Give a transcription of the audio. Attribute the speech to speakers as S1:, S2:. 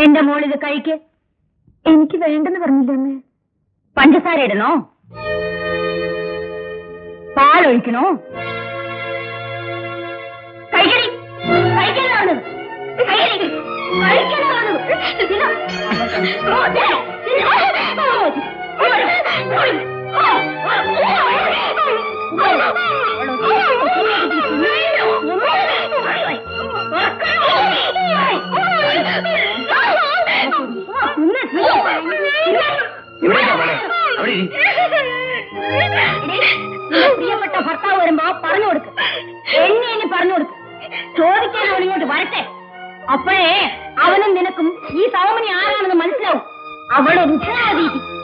S1: എന്റെ മോളിത് കഴിക്ക്. എനിക്ക് വേണ്ടെന്ന് പറഞ്ഞില്ലേ? പഞ്ചസാര ഇടണോ? പാലൊഴിക്കണോ? കഴിക്കടി, കഴിക്കാനാണ് പ്രിയപ്പെട്ട ഭർത്താവ് വരുമ്പോ പറഞ്ഞു കൊടുക്ക്. എന്നെ പറഞ്ഞു കൊടുക്ക്. ചോദിക്കാൻ അവനിങ്ങോട്ട് വരട്ടെ. അപ്പോഴേ അവനും നിനക്കും ഈ സൗമനി ആരാണെന്ന് മനസ്സിലാവും. അവളൊരു ഉത്തരവാദി.